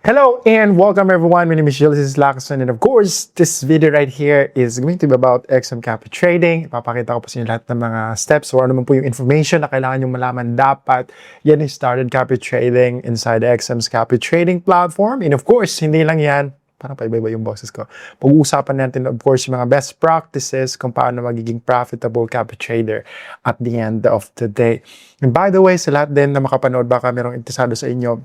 Hello and welcome everyone. My name is Ulysses Lacson and of course, this video right here is going to be about XM Copy Trading. Ipapakita ko po sa inyo lahat ng mga steps or ano man po yung information na kailangan nyo malaman dapat getting started copy trading inside the XM's Copy Trading platform. And of course, hindi lang yan. Parang paiba-iba yung boses ko. Pag-uusapan natin of course yung mga best practices kung paano magiging profitable copy trader at the end of the day. And by the way, sa lahat din na makapanood, baka merong interesado sa inyo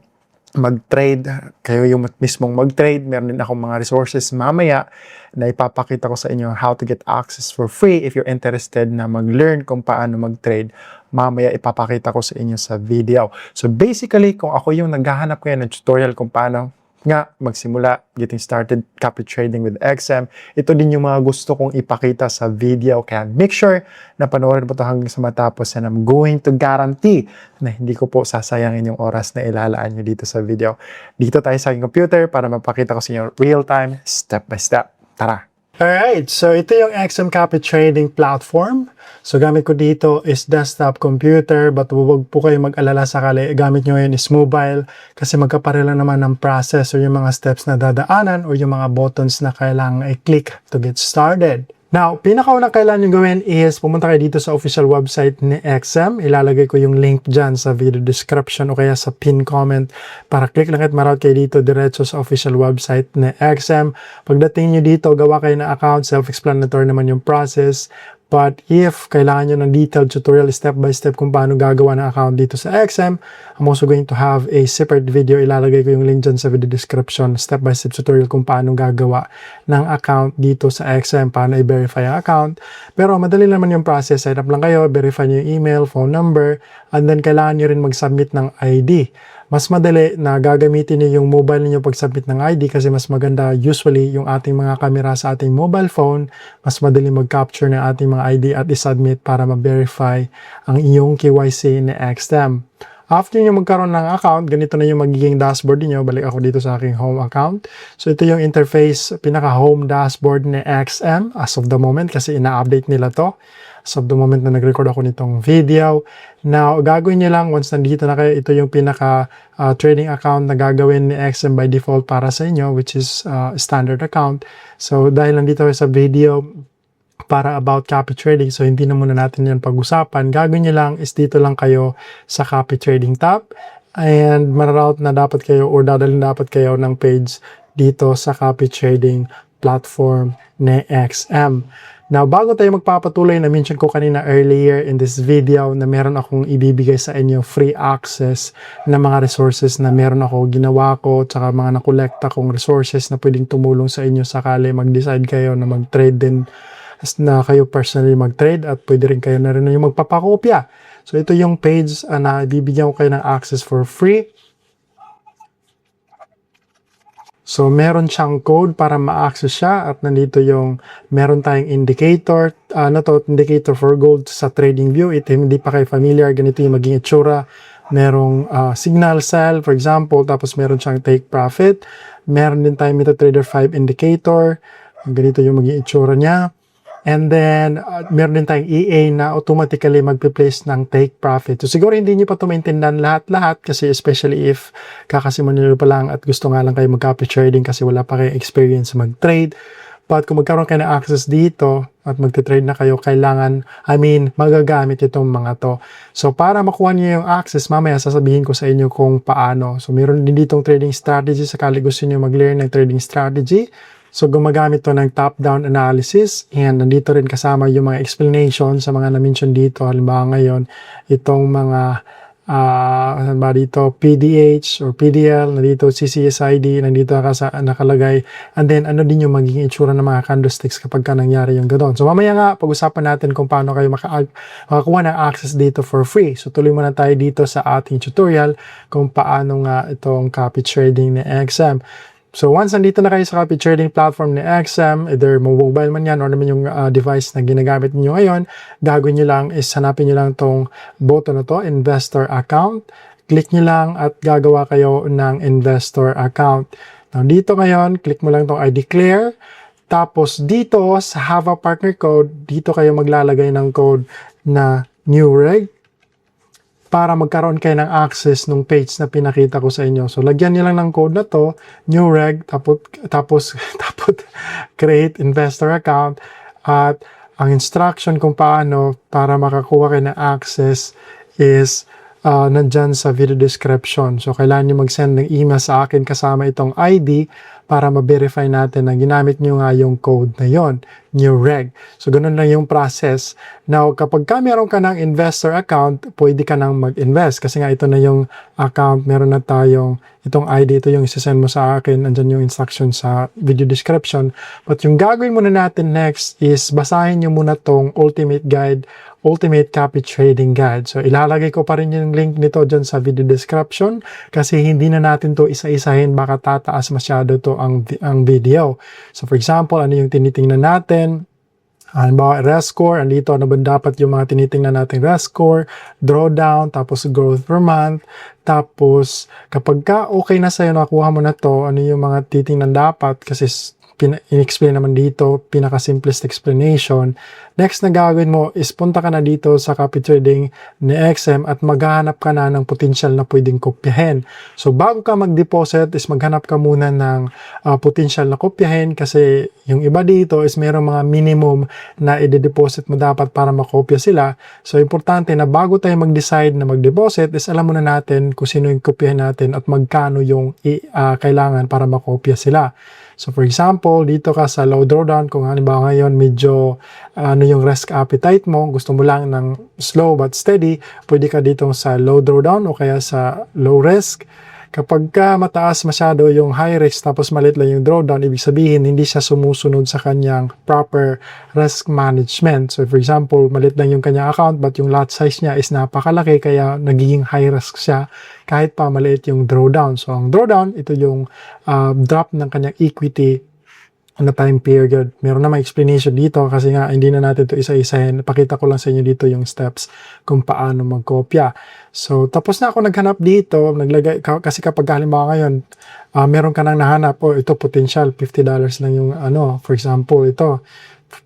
mag-trade, kayo yung mismong mag-trade, meron din akong mga resources mamaya na ipapakita ko sa inyo how to get access for free if you're interested na mag-learn kung paano mag-trade. Mamaya ipapakita ko sa inyo sa video. So basically, kung ako yung naghahanap kayo ng tutorial kung paano nga magsimula, getting started copy trading with XM, ito din yung mga gusto kong ipakita sa video. Kaya make sure na panoorin mo ito hanggang sa matapos and I'm going to guarantee na hindi ko po sasayangin yung oras na ilalaan nyo dito sa video. Dito tayo sa aking computer para mapakita ko sa inyo real time, step by step. Tara! Alright, so ito yung XM Copy Trading Platform. So gamit ko dito is desktop computer but huwag po kayo mag-alala sakali gamit nyo yun is mobile kasi magkapareho naman ng process o yung mga steps na dadaanan o yung mga buttons na kailangan i-click to get started. Now, pinakaunang kailangan nyo gawin is pumunta kayo dito sa official website ni XM. Ilalagay ko yung link dyan sa video description o kaya sa pin comment para click lang at maroute kayo dito diretso sa official website ni XM. Pagdating nyo dito, gawa kayo ng account. Self-explanatory naman yung process. But if kailangan nyo ng detailed tutorial step by step kung paano gagawa ng account dito sa XM, I'm also going to have a separate video. Ilalagay ko yung link dyan sa video description. Step by step tutorial kung paano gagawa ng account dito sa XM, paano i-verify ang account. Pero madali naman yung process. Sign up lang kayo, verify nyo yung email, phone number, and then kailangan nyo rin mag-submit ng ID. Mas madali na gagamitin niyo yung mobile niyo pag-submit ng ID kasi mas maganda usually yung ating mga camera sa ating mobile phone. Mas madali mag-capture ng ating mga ID at i-submit para ma-verify ang iyong KYC ni XM. After nyo magkaroon ng account, ganito na yung magiging dashboard niyo. Balik ako dito sa aking home account. So ito yung interface, pinaka-home dashboard ni XM as of the moment kasi ina-update nila to. As of the moment na nag-record ako nitong video. Now, gagawin nyo lang once nandito na kayo, ito yung pinaka-trading account na gagawin ni XM by default para sa inyo, which is standard account. So dahil nandito kayo sa video, para about copy trading. So, hindi na muna natin yan pag-usapan. Gagawin nyo lang is dito lang kayo sa copy trading tab. And mararoute na dapat kayo or dadalhin dapat kayo ng page dito sa copy trading platform ni XM. Now, bago tayo magpapatuloy, na-mention ko kanina earlier in this video na meron akong ibibigay sa inyo free access na mga resources na meron ako ginawa ko tsaka mga nakolekta kong resources na pwedeng tumulong sa inyo sakali mag-decide kayo na mag-trade din na kayo personally mag-trade at pwede rin kayo na rin yung magpapakopya. So ito yung page na bibigyan ko kayo ng access for free. So meron siyang code para ma-access siya at nandito yung meron tayong indicator, indicator for gold sa trading view. Ito hindi pa kayo familiar, ganito yung maging itsura. Merong signal sell for example, tapos meron siyang take profit. Meron din tayong MetaTrader 5 indicator. Ganito yung maging itsura niya. And then, meron din tayong EA na automatically magpe-place ng take profit. So, siguro hindi nyo pa ito maintindihan lahat-lahat kasi especially if kakasimulan nyo pa lang at gusto nga lang kayo mag-copy trading kasi wala pa kayo experience mag-trade. But kung magkaroon kayo ng access dito at magte-trade na kayo, magagamit itong mga to. So, para makuha nyo yung access, mamaya sasabihin ko sa inyo kung paano. So, meron din ditong trading strategy sakali gusto nyo mag-learn ng trading strategy. So, gumagamit to ng top-down analysis and nandito rin kasama yung mga explanation sa mga na-mention dito. Halimbawa ngayon, itong mga dito PDH or PDL, nandito CCSID, nandito nakalagay. And then, ano din yung magiging itsura ng mga candlesticks kapag ka nangyari yung ganoon. So, mamaya nga, pag-usapan natin kung paano kayo makakuha ng access dito for free. So, tuloy muna tayo dito sa ating tutorial kung paano nga itong copy trading ni XM. So once nandito na kayo sa copy trading platform ni XM, either mobile man yan or naman yung device na ginagamit niyo ngayon, gagawin nyo lang is hanapin nyo lang tong button na to, investor account. Click nyo lang at gagawa kayo ng investor account. Now dito ngayon, click mo lang tong I declare. Tapos dito sa have a partner code, dito kayo maglalagay ng code na new reg. para magkaroon kayo ng access nung page na pinakita ko sa inyo. So, lagyan niyo lang ng code na to, new reg, tapos create investor account, at ang instruction kung paano para makakuha kayo ng access is nandyan sa video description. So, kailangan nyo mag-send ng email sa akin kasama itong ID para ma-verify natin na ginamit nyo nga yung code na yon, new reg. So, ganun lang yung process. Now, kapag meron ka ng investor account, pwede ka nang mag-invest kasi nga ito na yung account, meron na tayong itong ID, ito yung isasend mo sa akin, andyan yung instruction sa video description. But yung gagawin muna natin next is basahin nyo muna tong Ultimate Copy Trading Guide. So, ilalagay ko pa rin yung link nito dyan sa video description kasi hindi na natin to isa-isahin, baka tataas masyado to ang video. So, for example, ano yung tinitingnan natin? Halimbawa, rest score, andito ano ba dapat yung mga tinitingnan natin rest score, drawdown, tapos growth per month, tapos kapag okay na sa'yo, nakuha mo na to, ano yung mga titingnan dapat kasi in-explain naman dito, pinaka-simplest explanation. Next na gagawin mo is punta ka na dito sa copy trading ni XM at maghanap ka na ng potential na pwedeng kopyahin. So, bago ka mag-deposit is maghanap ka muna ng potential na kopyahin kasi yung iba dito is mayroong mga minimum na i-deposit mo dapat para makopya sila. So, importante na bago tayo mag-decide na mag-deposit is alam muna natin kung sino yung kopyahin natin at magkano yung kailangan para makopya sila. So, for example, dito ka sa low drawdown, kung halimbawa ngayon medyo yung risk appetite mo, gusto mo lang ng slow but steady, pwede ka dito sa low drawdown o kaya sa low risk. Kapag ka mataas masyado yung high risk tapos maliit lang yung drawdown, ibig sabihin hindi siya sumusunod sa kanyang proper risk management. So for example, maliit lang yung kanyang account but yung lot size niya is napakalaki kaya nagiging high risk siya kahit pa maliit yung drawdown. So ang drawdown, ito yung drop ng kanyang equity na time period. Meron na may explanation dito kasi nga hindi na natin ito isa-isahin. Pakita ko lang sa inyo dito yung steps kung paano magkopya. So, tapos na ako naghanap dito, naglagay, kasi kapag halimbawa ngayon, meron ka nang nahanap, ito potential, $50 lang yung for example, ito,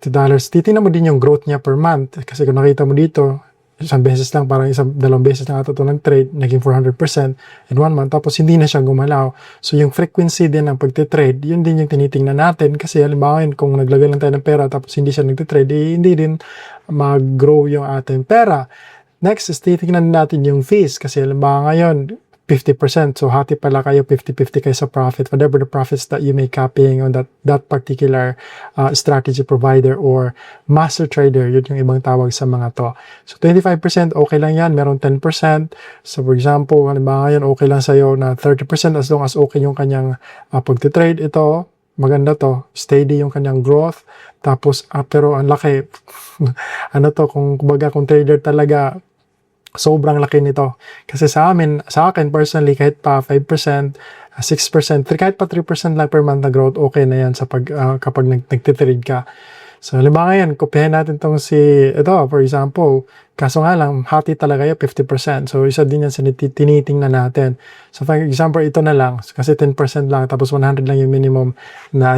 $50. Titingnan mo din yung growth niya per month. Kasi kung nakita mo dito, isang beses lang, parang dalawang beses lang ito nag-trade, naging 400% in 1 month, tapos hindi na siya gumalaw. So, yung frequency din ng pagtitrade, yun din yung tinitingnan natin. Kasi halimbawa kung naglagay lang tayo ng pera tapos hindi siya nagtitrade, hindi din mag-grow yung ating pera. Next is titingnan natin yung fees. Kasi halimbawa ngayon, 50%. So, hati pala kayo, 50-50 kayo sa profit. Whatever the profits that you may copying on that particular strategy provider or master trader, yun yung ibang tawag sa mga to. So, 25% okay lang yan. Meron 10%. So, for example, halimbawa ngayon, okay lang sa'yo na 30% as long as okay yung kanyang pagtitrade. Ito, maganda to. Steady yung kanyang growth. Tapos, pero ang laki. Kung trader talaga, sobrang laki nito. Kasi sa akin personally, kahit pa 5%, 6%, kahit pa 3% lang per month na growth, okay na yan sa kapag nagtitrade ka. So, halimbawa ngayon, kopyahin natin itong ito, for example, kaso nga lang, hati talaga yung 50%. So, isa din yan sa tinitingnan natin. So, for example, ito na lang, kasi 10% lang, tapos 100 lang yung minimum na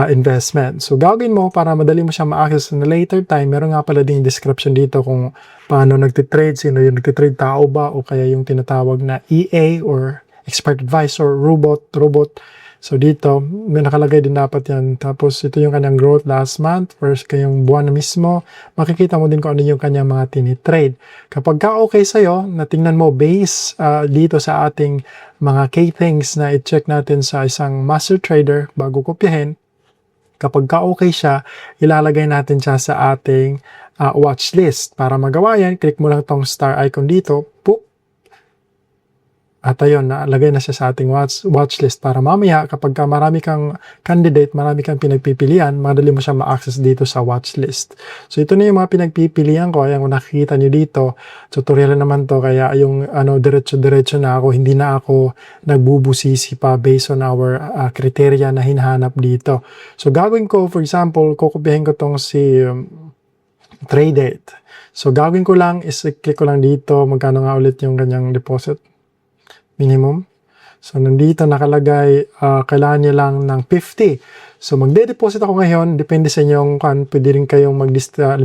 investment. So, gagawin mo para madali mo siya ma-access na later time. Meron nga pala din description dito kung paano nagtitrade, sino yung nagtitrade, tao ba, o kaya yung tinatawag na EA or expert advisor, robot. So, dito, may nakalagay din dapat yan. Tapos, ito yung kanyang growth last month, first kayong buwan na mismo. Makikita mo din kung ano yung kanyang mga tinitrade. Kapag okay sa'yo, natingnan mo base dito sa ating mga key things na i-check natin sa isang master trader bago kopyahin, kapag okay siya, ilalagay natin siya sa ating watch list. Para magawa yan, click mo lang tong star icon dito. Poop. At ayun, nalagay na siya sa ating watch list para mamaya kapag marami kang candidate, marami kang pinagpipilian, madali mo siya ma-access dito sa watch list. So ito na yung mga pinagpipilian ko. Ayan, kung nakikita nyo dito, tutorial naman to, kaya yung diretso-diretso na ako, hindi na ako nagbubusisi pa based on our criteria na hinahanap dito. So gagawin ko, for example, kukupihin ko tong si trade it. So gagawin ko lang is click ko lang dito, magkano nga ulit yung kanyang deposit minimum. So, nandito nakalagay, kailangan niya lang ng 50. So magde-deposit ako ngayon, depende sa inyong pwede rin kayong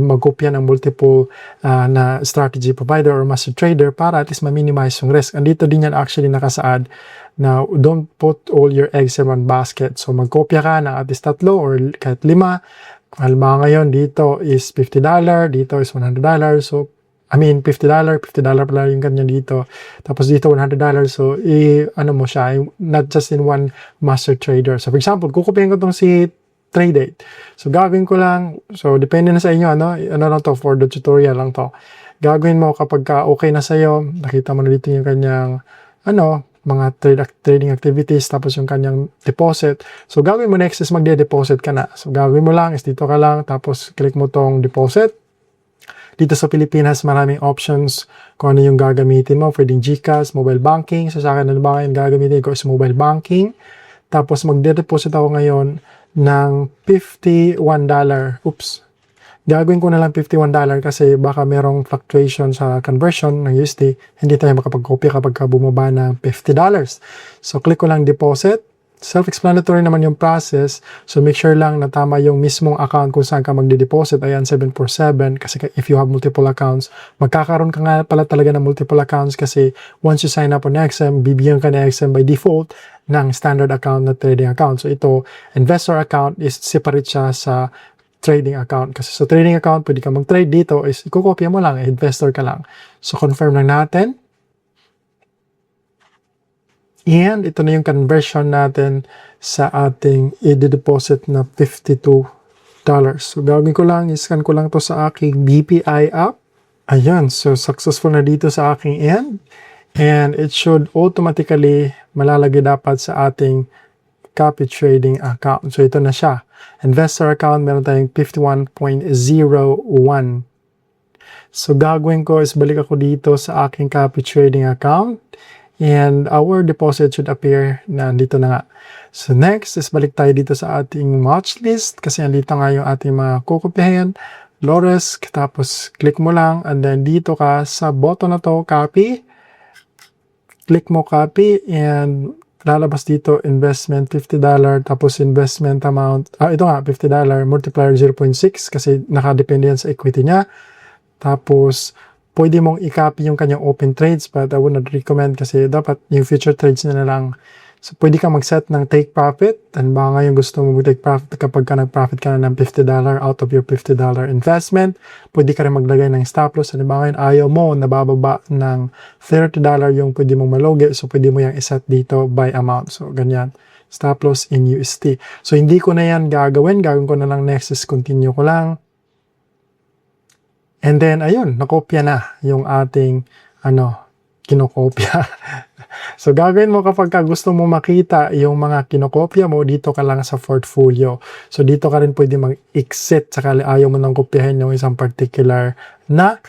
magkopya ng multiple na strategy provider or master trader para at least ma-minimize yung risk. Andito din yan actually nakasaad na don't put all your eggs in one basket. So magkopya ka ng at least 3 or kahit 5. Halimbawa ngayon dito is $50, dito is $100. So $50 pala yung ganyan dito. Tapos dito $100. So, ano mo siya, not just in one master trader. So, for example, kukupihin ko tong si Trade 8. So, gagawin ko lang, so, depende na sa inyo, ano lang to, for the tutorial lang to. Gagawin mo kapag okay na sa'yo, nakita mo na dito yung kanyang, mga trading activities, tapos yung kanyang deposit. So, gagawin mo next is magde-deposit ka na. So, gagawin mo lang is dito ka lang, tapos click mo tong deposit. Dito sa Pilipinas, maraming options kung ano yung gagamitin mo. Pwedeng GCash, mobile banking. So, sa akin, ano ba yung gagamitin ko is mobile banking. Tapos, magde-deposit ako ngayon ng $51. Oops. Gagawin ko na lang $51 kasi baka merong fluctuation sa conversion ng USD. Hindi tayo makapag-copy kapag bumaba ng $50. So, click ko lang deposit. Self-explanatory naman yung process. So, make sure lang na tama yung mismong account kung saan ka magde-deposit. Ayan, 747. Kasi if you have multiple accounts, magkakaroon ka nga pala talaga ng multiple accounts kasi once you sign up on XM, bibigyan ka ng XM by default ng standard account na trading account. So, ito, investor account is separate siya sa trading account. Kasi sa trading account, pwede ka mag-trade dito is ikukopya mo lang, investor ka lang. So, confirm lang natin. And ito na yung conversion natin sa ating i-deposit na $52. So, gagawin ko lang, iscan ko lang to sa aking BPI app. Ayan, so successful na dito sa aking end. And it should automatically malalagay dapat sa ating copy trading account. So, ito na siya. Investor account, meron tayong 51.01. So, gagawin ko is balik ako dito sa aking copy trading account. And our deposit should appear na dito na nga. So next is balik tayo dito sa ating watch list kasi andito nga yung ating mga kukupihin. Low risk, tapos click mo lang and then dito ka sa button na to, copy. Click mo copy and lalabas dito investment $50 tapos investment amount, ito nga $50 multiplier 0.6 kasi nakadepende yan sa equity niya. Tapos pwede mong i-copy yung kanyang open trades but I would not recommend kasi dapat yung future trades na lang. So, pwede kang mag-set ng take profit and baka ngayon gusto mo mag-take profit kapag ka nag-profit ka na ng $50 out of your $50 investment. Pwede ka rin maglagay ng stop loss. Ano ba ngayon ayaw mo nabababa ng $30 yung pwede mong malugi. So, pwede mo yung iset dito by amount. So, ganyan. Stop loss in USD. So, hindi ko na yan gagawin. Gagawin ko na lang next is continue ko lang. And then, ayun, nakopya na yung ating, kinokopya. So, gagawin mo kapag gusto mo makita yung mga kinokopya mo, dito ka lang sa portfolio. So, dito ka rin pwede mag-exit saka ayaw mo nang kopyahin yung isang particular na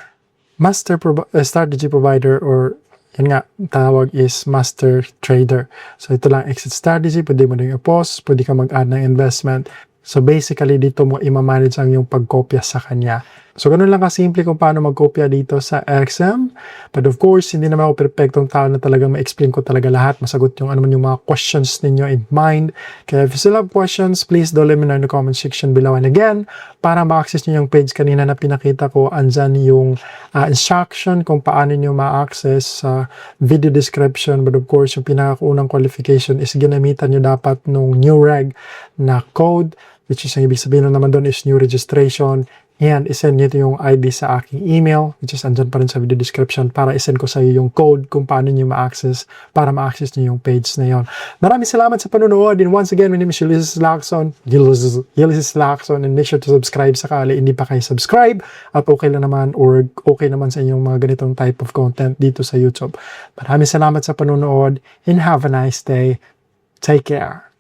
strategy provider or yan nga, tawag is master trader. So, ito lang exit strategy. Pwede mo rin i-pause. Pwede ka mag-add ng investment. So, basically, dito mo i-manage ang yung pagkopya sa kanya. So, ganun lang kasimple kung paano magkopya dito sa XM. But of course, hindi naman ako perfectong tao na talagang ma-explain ko talaga lahat. Masagot yung yung mga questions ninyo in mind. Kaya if you still have questions, please do let me know in the comment section below. And again, para ma-access nyo yung page kanina na pinakita ko, andyan yung instruction kung paano nyo ma-access sa video description. But of course, yung pinakaunang qualification is ginamitan nyo dapat nung new reg na code, which is ang ibig sabihin naman doon is new registration. And isend nyo yung ID sa aking email, which is andyan pa rin sa video description para isend ko sa iyo yung code kung paano nyo ma-access para ma-access nyo yung page na yon. Maraming salamat sa panonood. And once again, my name is Ulysses Lacson. Ulysses Lacson. And make sure to subscribe sakali hindi pa kayo subscribe. At okay lang naman or okay naman sa inyong mga ganitong type of content dito sa YouTube. Maraming salamat sa panonood and have a nice day. Take care.